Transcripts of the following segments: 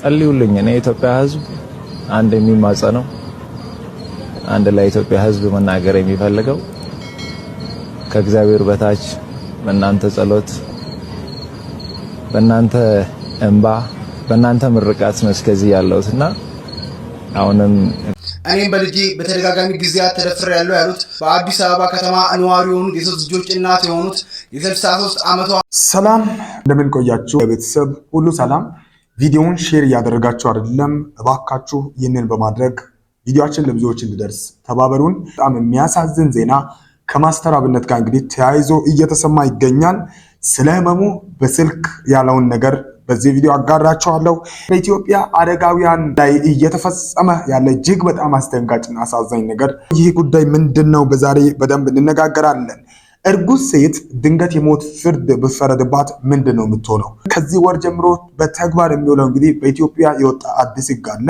ጸልዩልኝ። እኔ የኢትዮጵያ ሕዝብ አንድ የሚማጸነው አንድ ለኢትዮጵያ ሕዝብ መናገር የሚፈልገው ከእግዚአብሔር በታች በእናንተ ጸሎት፣ በእናንተ እንባ፣ በእናንተ ምርቃት ነው እስከዚህ ያለሁትና አሁንም እኔም በልጄ በተደጋጋሚ ጊዜያት ተደፍሬያለሁ ያሉት በአዲስ አበባ ከተማ ነዋሪ የሆኑት የሶስት ልጆች እናት የሆኑት የ63 ዓመቷ። ሰላም እንደምን ቆያችሁ? ቤተሰብ ሁሉ ሰላም። ቪዲዮውን ሼር እያደረጋችሁ አይደለም? እባካችሁ ይህንን በማድረግ ቪዲዮአችን ለብዙዎች እንዲደርስ ተባበሩን። በጣም የሚያሳዝን ዜና ከማስተር አብነት ጋር እንግዲህ ተያይዞ እየተሰማ ይገኛል። ስለ ህመሙ በስልክ ያለውን ነገር በዚህ ቪዲዮ አጋራችኋለሁ። በኢትዮጵያ አረጋውያን ላይ እየተፈጸመ ያለ እጅግ በጣም አስደንጋጭና አሳዛኝ ነገር ይህ ጉዳይ ምንድነው? በዛሬ በደንብ እንነጋገራለን። እርጉዝ ሴት ድንገት የሞት ፍርድ ብፈረድባት ምንድነው የምትሆነው? ከዚህ ወር ጀምሮ በተግባር የሚውለው እንግዲህ በኢትዮጵያ የወጣ አዲስ ህግ አለ።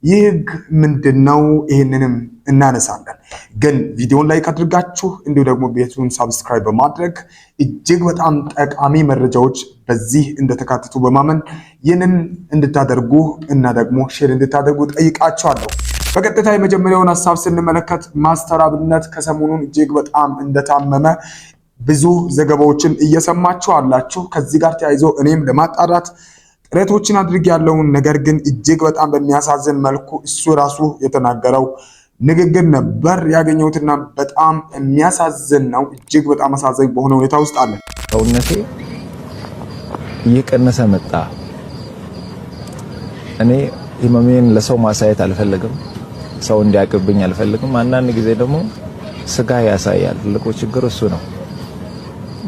ይህ ህግ ምንድነው? ይህንንም እናነሳለን። ግን ቪዲዮን ላይክ አድርጋችሁ እንዲሁ ደግሞ ቤቱን ሰብስክራይብ በማድረግ እጅግ በጣም ጠቃሚ መረጃዎች በዚህ እንደተካተቱ በማመን ይህንን እንድታደርጉ እና ደግሞ ሼር እንድታደርጉ ጠይቃችኋለሁ። በቀጥታ የመጀመሪያውን ሐሳብ ስንመለከት ማስተር አብነት ከሰሞኑን እጅግ በጣም እንደታመመ ብዙ ዘገባዎችን እየሰማችሁ አላችሁ። ከዚህ ጋር ተያይዞ እኔም ለማጣራት ጥረቶችን አድርጌያለሁ። ነገር ግን እጅግ በጣም በሚያሳዝን መልኩ እሱ ራሱ የተናገረው ንግግር ነበር ያገኘሁትና በጣም የሚያሳዝን ነው። እጅግ በጣም አሳዛኝ በሆነ ሁኔታ ውስጥ አለ። ሰውነቴ እየቀነሰ መጣ። እኔ ህመሜን ለሰው ማሳየት አልፈልግም፣ ሰው እንዲያቅብኝ አልፈልግም። አንዳንድ ጊዜ ደግሞ ስጋ ያሳያል። ትልቁ ችግር እሱ ነው።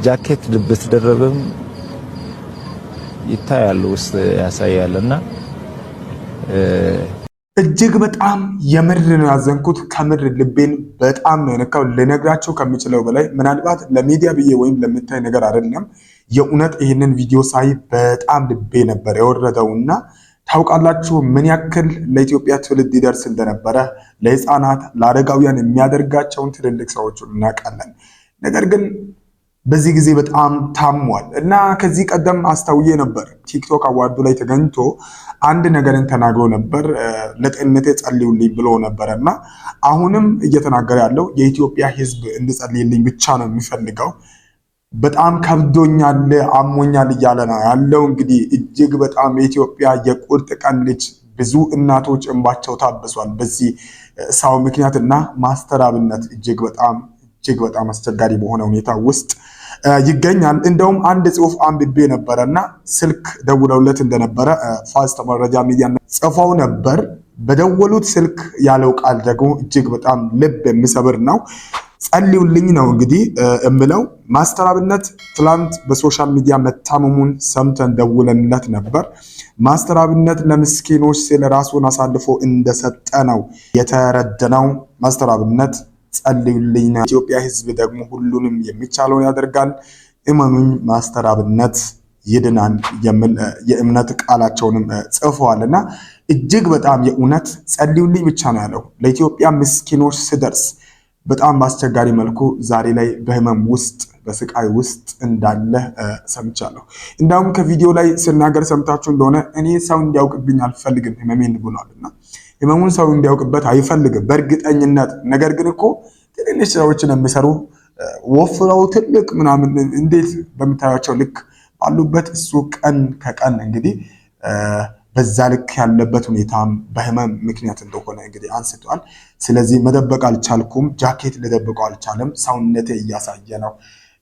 ጃኬት ብትደረብም ይታያል፣ ውስጥ ያሳያልና እጅግ በጣም የምር ነው ያዘንኩት። ከምር ልቤን በጣም ነው የነካው። ልነግራቸው ከሚችለው በላይ ምናልባት ለሚዲያ ብዬ ወይም ለምታይ ነገር አይደለም። የእውነት ይህንን ቪዲዮ ሳይ በጣም ልቤ ነበር የወረደውና ታውቃላችሁ ምን ያክል ለኢትዮጵያ ትውልድ ይደርስ እንደነበረ፣ ለህፃናት ለአረጋውያን የሚያደርጋቸውን ትልልቅ ስራዎች እናውቃለን። ነገር ግን በዚህ ጊዜ በጣም ታሟል እና ከዚህ ቀደም አስታውዬ ነበር ቲክቶክ አዋርዱ ላይ ተገኝቶ አንድ ነገርን ተናግሮ ነበር። ለጤንነቴ ጸልዩልኝ ብሎ ነበርና አሁንም እየተናገረ ያለው የኢትዮጵያ ህዝብ እንድጸልይልኝ ብቻ ነው የሚፈልገው። በጣም ከብዶኛል፣ አሞኛል እያለ ነው ያለው። እንግዲህ እጅግ በጣም የኢትዮጵያ የቁርጥ ቀን ልጅ ብዙ እናቶች እንባቸው ታብሷል በዚህ ሰው ምክንያትና ማስተር አብነት እጅግ በጣም አስቸጋሪ በሆነ ሁኔታ ውስጥ ይገኛል። እንደውም አንድ ጽሁፍ አንብቤ ነበረና ስልክ ደውለውለት እንደነበረ ፋስት መረጃ ሚዲያ ጽፈው ነበር። በደወሉት ስልክ ያለው ቃል ደግሞ እጅግ በጣም ልብ የሚሰብር ነው። ጸልዩልኝ ነው እንግዲህ እምለው። ማስተር አብነት ትላንት በሶሻል ሚዲያ መታመሙን ሰምተን ደውለንለት ነበር። ማስተር አብነት ለምስኪኖች ሲል ራሱን አሳልፎ እንደሰጠ ነው የተረዳነው። ማስተር አብነት ጸልዩልኝ ነው። ኢትዮጵያ ህዝብ ደግሞ ሁሉንም የሚቻለውን ያደርጋል። እመኑኝ ማስተር አብነት ይድናል የሚል የእምነት ቃላቸውንም ጽፈዋልና እጅግ በጣም የእውነት ጸልዩልኝ ብቻ ነው ያለው። ለኢትዮጵያ ምስኪኖች ስደርስ በጣም በአስቸጋሪ መልኩ ዛሬ ላይ በህመም ውስጥ በስቃይ ውስጥ እንዳለ ሰምቻለሁ። እንዳውም ከቪዲዮ ላይ ስናገር ሰምታችሁ እንደሆነ እኔ ሰው እንዲያውቅብኝ አልፈልግም ህመሜን ብሏልና ህመሙን ሰው እንዲያውቅበት አይፈልግም በእርግጠኝነት። ነገር ግን እኮ ትንሽ ሰዎችን የሚሰሩ ወፍረው ትልቅ ምናምን እንዴት በምታያቸው ልክ ባሉበት እሱ ቀን ከቀን እንግዲህ በዛ ልክ ያለበት ሁኔታም በህመም ምክንያት እንደሆነ እንግዲህ አንስቷል። ስለዚህ መደበቅ አልቻልኩም፣ ጃኬት ልደብቀው አልቻለም፣ ሰውነቴ እያሳየ ነው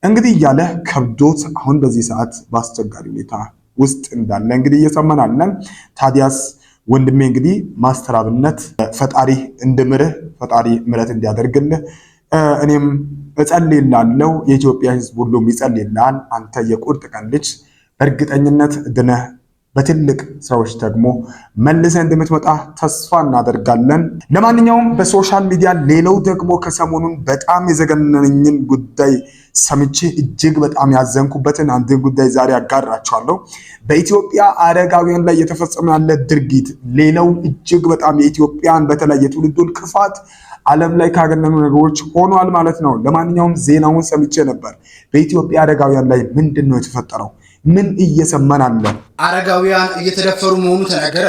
እንግዲህ እያለ ከብዶት አሁን በዚህ ሰዓት በአስቸጋሪ ሁኔታ ውስጥ እንዳለ እንግዲህ እየሰማን አለን። ታዲያስ ወንድሜ እንግዲህ ማስተር አብነት ፈጣሪ እንድምርህ፣ ፈጣሪ ምሕረት እንዲያደርግልህ እኔም እጸልይልሃለሁ። የኢትዮጵያ ህዝብ ሁሉም ይጸልይልሃል። አንተ የቁርጥ ቀን ልጅ በእርግጠኝነት ድነህ በትልቅ ስራዎች ደግሞ መልሰህ እንደምትመጣ ተስፋ እናደርጋለን። ለማንኛውም በሶሻል ሚዲያ ሌላው ደግሞ ከሰሞኑን በጣም የዘገነነኝን ጉዳይ ሰምቼ እጅግ በጣም ያዘንኩበትን አንድ ጉዳይ ዛሬ አጋራችኋለሁ። በኢትዮጵያ አረጋውያን ላይ የተፈጸመ ያለ ድርጊት ሌላው እጅግ በጣም የኢትዮጵያን በተለይ የትውልዱን ክፋት ዓለም ላይ ካገነኑ ነገሮች ሆኗል ማለት ነው። ለማንኛውም ዜናውን ሰምቼ ነበር። በኢትዮጵያ አረጋውያን ላይ ምንድነው የተፈጠረው? ምን እየሰማን አለ? አረጋውያን እየተደፈሩ መሆኑ ተነገረ።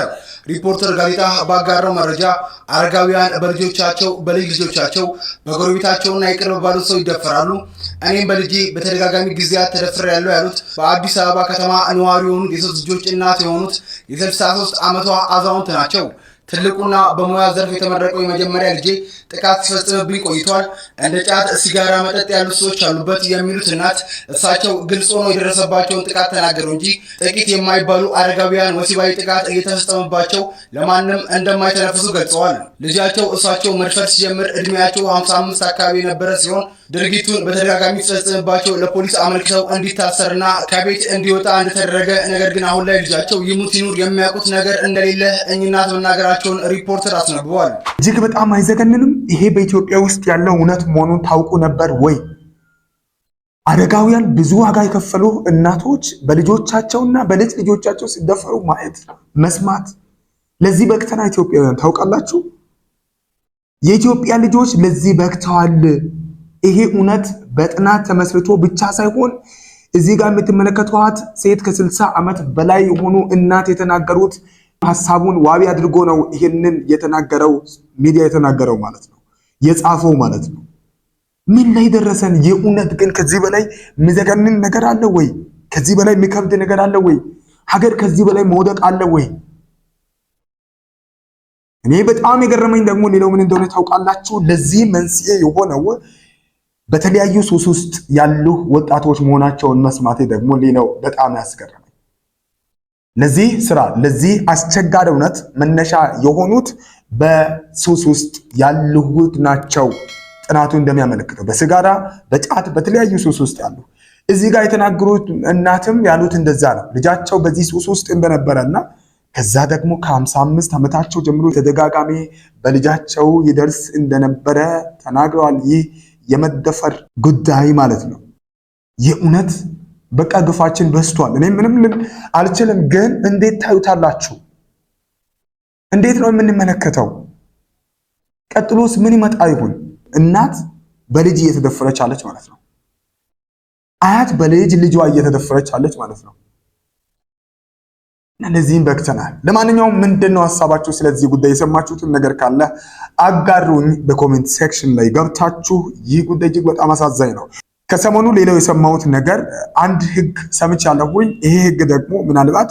ሪፖርተር ጋዜጣ ባጋራው መረጃ አረጋውያን በልጆቻቸው፣ በልጅ ልጆቻቸው፣ በጎረቤታቸውና የቅርብ ባሉት ሰው ይደፈራሉ። እኔም በልጄ በተደጋጋሚ ጊዜያት ተደፍሬያለሁ ያሉት በአዲስ አበባ ከተማ ነዋሪ የሆኑት የሶስት ልጆች እናት የሆኑት የ63 ዓመቷ አዛውንት ናቸው። ትልቁና በሙያ ዘርፍ የተመረቀው የመጀመሪያ ልጄ ጥቃት ሲፈጽምብኝ ቆይቷል። እንደ ጫት፣ ሲጋራ፣ መጠጥ ያሉ ሰዎች አሉበት የሚሉት እናት እሳቸው ግልጽ ሆኖ የደረሰባቸውን ጥቃት ተናገሩ እንጂ ጥቂት የማይባሉ አረጋውያን ወሲባዊ ጥቃት እየተፈጸመባቸው ለማንም እንደማይተነፍሱ ገልጸዋል። ልጃቸው እሳቸው መድፈር ሲጀምር እድሜያቸው 55 አካባቢ የነበረ ሲሆን ድርጊቱን በተደጋጋሚ ሲፈጽምባቸው ለፖሊስ አመልክተው እንዲታሰርና ከቤት እንዲወጣ እንደተደረገ፣ ነገር ግን አሁን ላይ ልጃቸው ይሙት ይኑር የሚያውቁት ነገር እንደሌለ እኚህ እናት መናገራቸውን ሪፖርተር አስነብበዋል። እጅግ በጣም አይዘገንንም? ይሄ በኢትዮጵያ ውስጥ ያለው እውነት መሆኑን ታውቁ ነበር ወይ? አረጋውያን ብዙ ዋጋ የከፈሉ እናቶች በልጆቻቸውና በልጅ ልጆቻቸው ሲደፈሩ ማየት መስማት፣ ለዚህ በቅተና ኢትዮጵያውያን ታውቃላችሁ። የኢትዮጵያ ልጆች ለዚህ በቅተዋል። ይሄ እውነት በጥናት ተመስርቶ ብቻ ሳይሆን እዚህ ጋር የምትመለከቷት ሴት ከ60 ዓመት በላይ የሆኑ እናት የተናገሩት ሐሳቡን ዋቢ አድርጎ ነው ይሄንን የተናገረው፣ ሚዲያ የተናገረው ማለት ነው፣ የጻፈው ማለት ነው። ምን ላይ ደረሰን? የእውነት ግን ከዚህ በላይ የሚዘገንን ነገር አለ ወይ? ከዚህ በላይ የሚከብድ ነገር አለ ወይ? ሀገር ከዚህ በላይ መውደቅ አለ ወይ? እኔ በጣም የገረመኝ ደግሞ ሌላው ምን እንደሆነ ታውቃላችሁ? ለዚህ መንስኤ የሆነው በተለያዩ ሱስ ውስጥ ያሉ ወጣቶች መሆናቸውን መስማቴ ደግሞ ሌላው በጣም ያስገረመኝ። ለዚህ ስራ ለዚህ አስቸጋሪ እውነት መነሻ የሆኑት በሱስ ውስጥ ያሉት ናቸው። ጥናቱ እንደሚያመለክተው በሲጋራ፣ በጫት፣ በተለያዩ ሱስ ውስጥ ያሉ እዚህ ጋር የተናገሩት እናትም ያሉት እንደዛ ነው። ልጃቸው በዚህ ሱስ ውስጥ እንደነበረና ከዛ ደግሞ ከ55 ዓመታቸው ጀምሮ ተደጋጋሚ በልጃቸው ይደርስ እንደነበረ ተናግረዋል። ይህ የመደፈር ጉዳይ ማለት ነው። የእውነት በቃ ግፋችን በስቷል። እኔ ምንም ልል አልችልም። ግን እንዴት ታዩታላችሁ? እንዴት ነው የምንመለከተው? ቀጥሎስ ምን ይመጣ ይሆን? እናት በልጅ እየተደፈረች አለች ማለት ነው። አያት በልጅ ልጇ እየተደፈረች አለች ማለት ነው። እነዚህን በክተናል። ለማንኛውም ምንድነው ሐሳባችሁ ስለዚህ ጉዳይ? የሰማችሁትን ነገር ካለ አጋሩኝ በኮሜንት ሴክሽን ላይ ገብታችሁ። ይህ ጉዳይ እጅግ በጣም አሳዛኝ ነው። ከሰሞኑ ሌላው የሰማሁት ነገር አንድ ህግ ሰምቻለሁኝ። ይሄ ህግ ደግሞ ምናልባት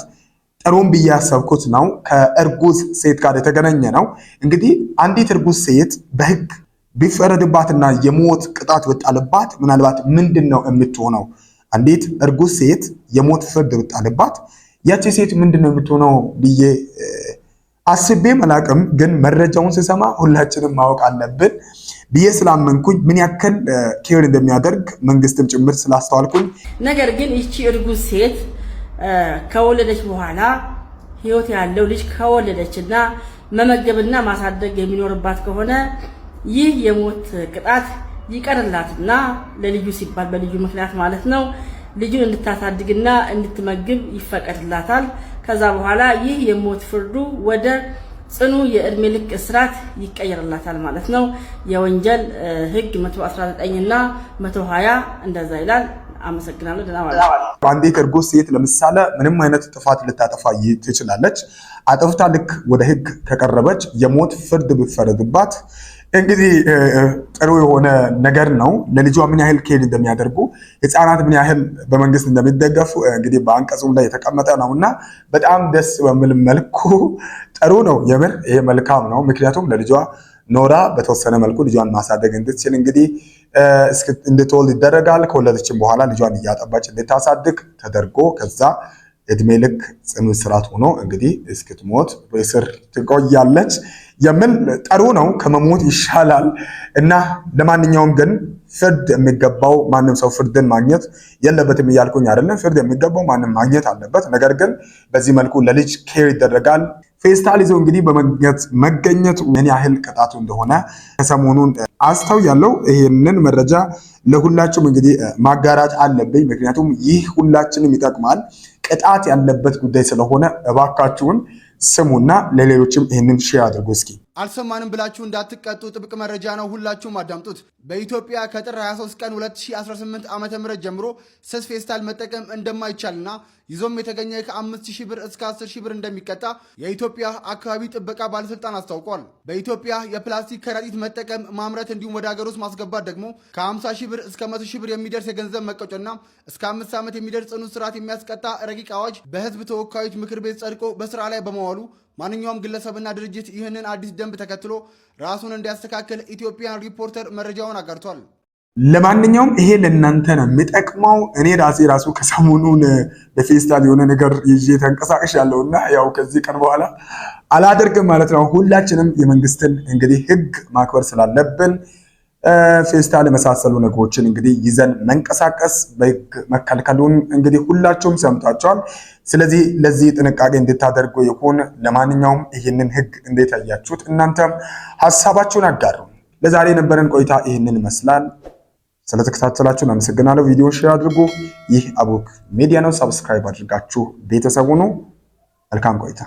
ጥሩም ብዬ ያሰብኩት ነው። ከእርጉዝ ሴት ጋር የተገናኘ ነው። እንግዲህ አንዲት እርጉዝ ሴት በህግ ቢፈረድባትና የሞት ቅጣት ወጣለባት ምናልባት ምንድነው የምትሆነው? አንዲት እርጉዝ ሴት የሞት ፍርድ ወጣለባት ያቺ ሴት ምንድነው የምትሆነው ብዬ አስቤም አላቅም። ግን መረጃውን ስሰማ ሁላችንም ማወቅ አለብን ብዬ ስላመንኩኝ ምን ያክል ኬር እንደሚያደርግ መንግስትም ጭምር ስላስተዋልኩኝ፣ ነገር ግን ይቺ እርጉዝ ሴት ከወለደች በኋላ ህይወት ያለው ልጅ ከወለደችና መመገብና ማሳደግ የሚኖርባት ከሆነ ይህ የሞት ቅጣት ይቀርላትና ለልጁ ሲባል በልጁ ምክንያት ማለት ነው ልጁን እንድታሳድግና እንድትመግብ ይፈቀድላታል። ከዛ በኋላ ይህ የሞት ፍርዱ ወደ ጽኑ የእድሜ ልክ እስራት ይቀየርላታል ማለት ነው። የወንጀል ህግ 119 እና 120 እንደዛ ይላል። አመሰግናለሁ። ደህና ዋሉ። አንዲት እርጉዝ ሴት ለምሳሌ ምንም አይነት ጥፋት ልታጠፋ ትችላለች። አጥፍታ ልክ ወደ ህግ ከቀረበች የሞት ፍርድ ቢፈረድባት እንግዲህ ጥሩ የሆነ ነገር ነው። ለልጇ ምን ያህል ኬር እንደሚያደርጉ ህፃናት ምን ያህል በመንግስት እንደሚደገፉ እንግዲህ በአንቀጹም ላይ የተቀመጠ ነውና በጣም ደስ በሚል መልኩ ጥሩ ነው። የምር ይሄ መልካም ነው። ምክንያቱም ለልጇ ኖራ በተወሰነ መልኩ ልጇን ማሳደግ እንድትችል እንግዲህ እንድትወልድ ይደረጋል። ከወለደችም በኋላ ልጇን እያጠባች እንድታሳድግ ተደርጎ ከዛ እድሜ ልክ ጽኑ እስራት ሆኖ እንግዲህ እስክትሞት በእስር ትቆያለች የሚል ጥሩ ነው። ከመሞት ይሻላል እና ለማንኛውም ግን ፍርድ የሚገባው ማንም ሰው ፍርድን ማግኘት የለበትም እያልኩኝ አይደለም። ፍርድ የሚገባው ማንም ማግኘት አለበት። ነገር ግን በዚህ መልኩ ለልጅ ኬር ይደረጋል። ፌስታል ይዞ እንግዲህ መገኘት ምን ያህል ቅጣቱ እንደሆነ ከሰሞኑን አስተውያለሁ። ይሄንን መረጃ ለሁላችሁም እንግዲህ ማጋራት አለብኝ። ምክንያቱም ይህ ሁላችንም ይጠቅማል፣ ቅጣት ያለበት ጉዳይ ስለሆነ እባካችሁን ስሙና ለሌሎችም ይህንን ሼር አድርጉ። እስኪ አልሰማንም ብላችሁ እንዳትቀጡ ጥብቅ መረጃ ነው። ሁላችሁም አዳምጡት። በኢትዮጵያ ከጥር 23 ቀን 2018 ዓ.ም ጀምሮ ስስ ፌስታል መጠቀም እንደማይቻልና ይዞም የተገኘ ከ5000 ብር እስከ 10000 ብር እንደሚቀጣ የኢትዮጵያ አካባቢ ጥበቃ ባለስልጣን አስታውቋል። በኢትዮጵያ የፕላስቲክ ከረጢት መጠቀም፣ ማምረት እንዲሁም ወደ ሀገር ውስጥ ማስገባት ደግሞ ከ50000 ብር እስከ 100000 ብር የሚደርስ የገንዘብ መቀጮና እስከ 5 ዓመት የሚደርስ ጽኑ እስራት የሚያስቀጣ ረቂቅ አዋጅ በሕዝብ ተወካዮች ምክር ቤት ጸድቆ በስራ ላይ በመዋሉ ማንኛውም ግለሰብና ድርጅት ይህንን አዲስ ደንብ ተከትሎ ራሱን እንዲያስተካክል ኢትዮጵያን ሪፖርተር መረጃውን አጋርቷል። ለማንኛውም ይሄ ለእናንተ ነው የሚጠቅመው። እኔ ራሱ ከሰሞኑን በፌስታል የሆነ ነገር ይዤ ተንቀሳቀሽ ያለውና ያው ከዚህ ቀን በኋላ አላደርግም ማለት ነው። ሁላችንም የመንግስትን እንግዲህ ህግ ማክበር ስላለብን ፌስታል የመሳሰሉ ነገሮችን እንግዲህ ይዘን መንቀሳቀስ በህግ መከልከሉን እንግዲህ ሁላችሁም ሰምታችኋል። ስለዚህ ለዚህ ጥንቃቄ እንድታደርጉ ይሁን። ለማንኛውም ይህንን ህግ እንዴት አያችሁት? እናንተም ሐሳባችሁን አጋሩ። ለዛሬ የነበረን ቆይታ ይህንን ይመስላል። ስለተከታተላችሁን አመሰግናለሁ። ቪዲዮን ሼር አድርጉ። ይህ አቡክ ሚዲያ ነው። ሰብስክራይብ አድርጋችሁ ቤተሰቡ ነው። መልካም ቆይታ